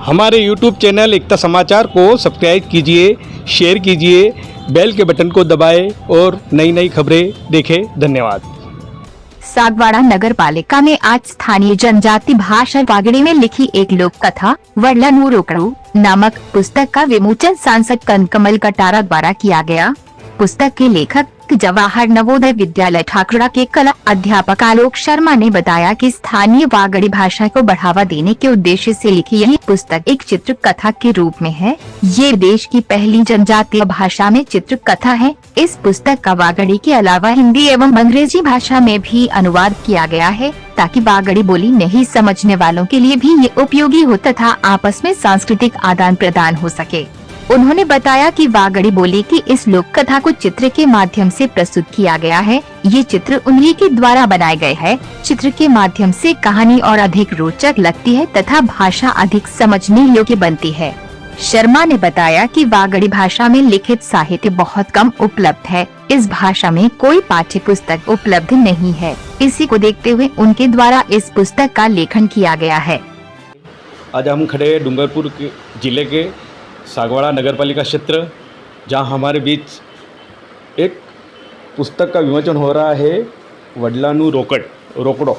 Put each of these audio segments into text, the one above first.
हमारे YouTube channel एकता समाचार को सब्सक्राइब कीजिए, शेयर कीजिए, बेल के बटन को दबाएं और नई नई खबरें देखें। धन्यवाद। सागवाड़ा नगर पालिका ने आज स्थानीय जनजाति भाषा वागड़ी में लिखी एक लोक कथा वडलानु रोकड़ू नामक पुस्तक का विमोचन सांसद कनकमल कटारा द्वारा किया गया। पुस्तक के लेखक जवाहर नवोदय विद्यालय ठाकुरा के कला अध्यापक आलोक शर्मा ने बताया कि स्थानीय वागड़ी भाषा को बढ़ावा देने के उद्देश्य से लिखी यह पुस्तक एक चित्र कथा के रूप में है। ये देश की पहली जनजातीय भाषा में चित्र कथा है। इस पुस्तक का वागड़ी के अलावा हिंदी एवं अंग्रेजी भाषा में भी अनुवाद किया गया है, ताकि वागड़ी बोली नहीं समझने वालों के लिए भी ये उपयोगी हो तथा आपस में सांस्कृतिक आदान प्रदान हो सके। उन्होंने बताया कि वागड़ी बोली की इस लोक कथा को चित्र के माध्यम से प्रस्तुत किया गया है। ये चित्र उन्हीं के द्वारा बनाए गए हैं। चित्र के माध्यम से कहानी और अधिक रोचक लगती है तथा भाषा अधिक समझने योग्य बनती है। शर्मा ने बताया कि वागड़ी भाषा में लिखित साहित्य बहुत कम उपलब्ध है। इस भाषा में कोई पाठ्य पुस्तक उपलब्ध नहीं है। इसी को देखते हुए उनके द्वारा इस पुस्तक का लेखन किया गया है। आज हम खड़े डूंगरपुर के जिले के सागवाड़ा नगरपालिका क्षेत्र, जहां हमारे बीच एक पुस्तक का विमोचन हो रहा है, वडलानु रोकड़ो,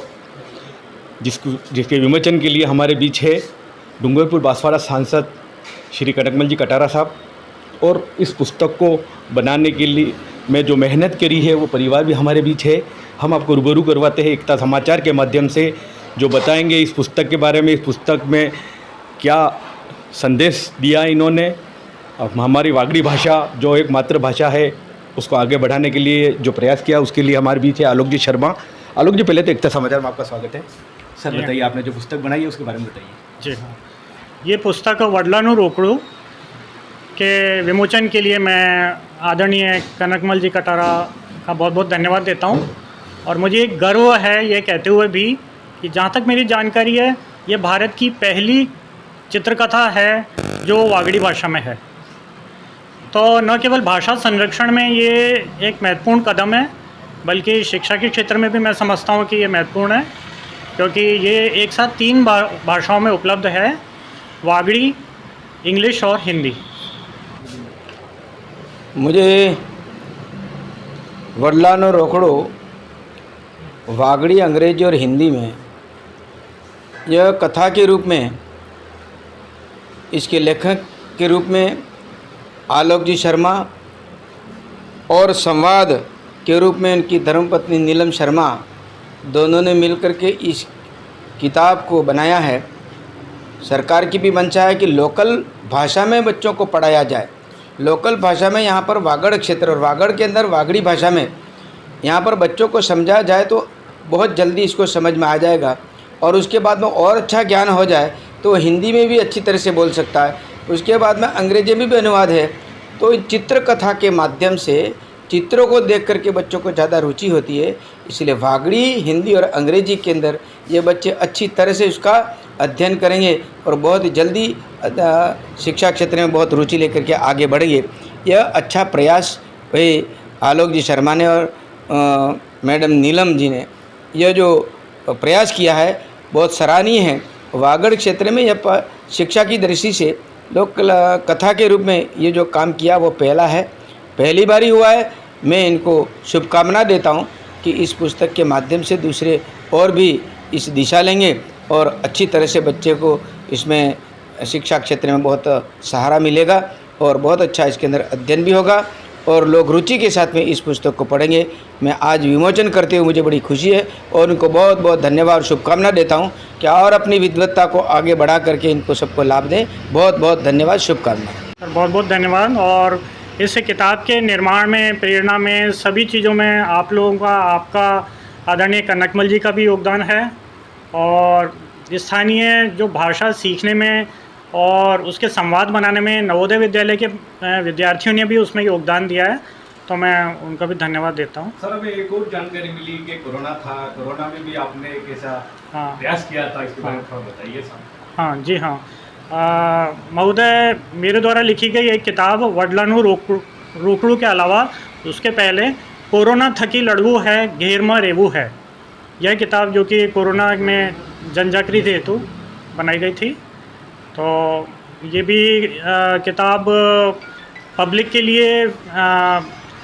जिसके विमोचन के लिए हमारे बीच है डूंगरपुर बांसवाड़ा सांसद श्री कनकमल जी कटारा साहब। और इस पुस्तक को बनाने के लिए में जो मेहनत करी है वो परिवार भी हमारे बीच है। हम आपको रूबरू करवाते हैं एकता समाचार के माध्यम से, जो बताएंगे इस पुस्तक के बारे में, इस पुस्तक में क्या संदेश दिया इन्होंने। अब हमारी वागड़ी भाषा जो एक मातृभाषा है उसको आगे बढ़ाने के लिए जो प्रयास किया, उसके लिए हमारे बीच है आलोक जी शर्मा। आलोक जी, पहले तो एकता समाचार में आपका स्वागत है। सर बताइए, आपने जो पुस्तक बनाई है उसके बारे में बताइए। जी हाँ, ये पुस्तक वडलानु रोकड़ू के विमोचन के लिए मैं आदरणीय कनकमल जी कटारा का बहुत बहुत धन्यवाद देता हूँ। और मुझे एक गर्व है ये कहते हुए भी कि जहाँ तक मेरी जानकारी है, ये भारत की पहली चित्रकथा है जो वागड़ी भाषा में है। तो न केवल भाषा संरक्षण में ये एक महत्वपूर्ण कदम है, बल्कि शिक्षा के क्षेत्र में भी मैं समझता हूँ कि ये महत्वपूर्ण है, क्योंकि ये एक साथ 3 भाषाओं में उपलब्ध है, वागड़ी, इंग्लिश और हिंदी। मुझे वडलानु रोकड़ो वागड़ी, अंग्रेजी और हिंदी में यह कथा के रूप में, इसके लेखक के रूप में आलोक जी शर्मा और संवाद के रूप में इनकी धर्मपत्नी नीलम शर्मा, दोनों ने मिलकर के इस किताब को बनाया है। सरकार की भी मंशा है कि लोकल भाषा में बच्चों को पढ़ाया जाए। लोकल भाषा में यहाँ पर वागड़ क्षेत्र और वागड़ के अंदर वागड़ी भाषा में यहाँ पर बच्चों को समझाया जाए तो बहुत जल्दी इसको समझ में आ जाएगा। और उसके बाद में और अच्छा ज्ञान हो जाए तो हिंदी में भी अच्छी तरह से बोल सकता है। उसके बाद में अंग्रेजी में भी अनुवाद है। तो चित्र कथा के माध्यम से चित्रों को देख करके बच्चों को ज़्यादा रुचि होती है, इसलिए वागड़ी, हिंदी और अंग्रेजी के अंदर ये बच्चे अच्छी तरह से उसका अध्ययन करेंगे और बहुत ही जल्दी शिक्षा क्षेत्र में बहुत रुचि लेकर के आगे बढ़ेंगे। यह अच्छा प्रयास वही आलोक जी शर्मा ने और मैडम नीलम जी ने यह जो प्रयास किया है बहुत सराहनीय है। वागड़ क्षेत्र में यह शिक्षा की दृष्टि से लोक कथा के रूप में ये जो काम किया वो पहला है, पहली बार ही हुआ है। मैं इनको शुभकामना देता हूँ कि इस पुस्तक के माध्यम से दूसरे और भी इस दिशा लेंगे और अच्छी तरह से बच्चे को इसमें शिक्षा क्षेत्र में बहुत सहारा मिलेगा और बहुत अच्छा इसके अंदर अध्ययन भी होगा और लोग रुचि के साथ में इस पुस्तक को पढ़ेंगे। मैं आज विमोचन करते हुए मुझे बड़ी खुशी है और उनको बहुत बहुत धन्यवाद और शुभकामना देता हूं कि और अपनी विद्वत्ता को आगे बढ़ा करके इनको सबको लाभ दें। बहुत बहुत धन्यवाद, शुभकामना। सर बहुत बहुत धन्यवाद। और इस किताब के निर्माण में, प्रेरणा में, सभी चीज़ों में आप लोगों का, आपका, आदरणीय कनकमल जी का भी योगदान है। और स्थानीय जो भाषा सीखने में और उसके संवाद बनाने में नवोदय विद्यालय के विद्यार्थियों ने भी उसमें योगदान दिया है, तो मैं उनका भी धन्यवाद देता हूँ। सर, हमें एक और जानकारी मिली कि कोरोना था, कोरोना में भी आपने एक ऐसा प्रयास किया था, इसके बारे में थोड़ा बताइए सर। हाँ जी हाँ, महोदय, मेरे द्वारा लिखी गई एक किताब वडलानु रोकड़ू के अलावा उसके पहले कोरोना थकी लड़वू है घेरमा रेवू है, यह किताब जो कि कोरोना में जन जागृति हेतु बनाई गई थी। तो ये भी किताब पब्लिक के लिए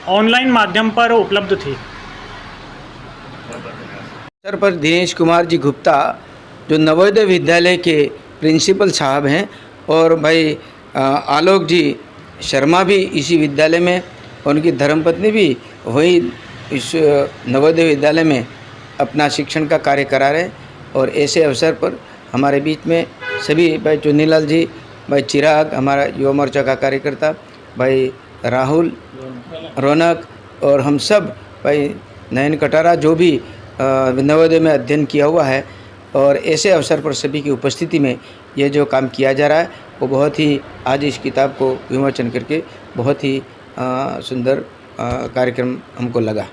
ऑनलाइन माध्यम पर उपलब्ध थी। अवसर पर दिनेश कुमार जी गुप्ता जो नवोदय विद्यालय के प्रिंसिपल साहब हैं और भाई आलोक जी शर्मा भी इसी विद्यालय में, उनकी धर्मपत्नी भी वही इस नवोदय विद्यालय में अपना शिक्षण का कार्य करा रहे। और ऐसे अवसर पर हमारे बीच में सभी भाई चुन्नीलाल जी, भाई चिराग हमारा युवा मोर्चा का कार्यकर्ता, भाई राहुल, रौनक और हम सब भाई नयन कटारा जो भी नवोदय में अध्ययन किया हुआ है। और ऐसे अवसर पर सभी की उपस्थिति में ये जो काम किया जा रहा है वो बहुत ही, आज इस किताब को विमोचन करके बहुत ही सुंदर कार्यक्रम हमको लगा।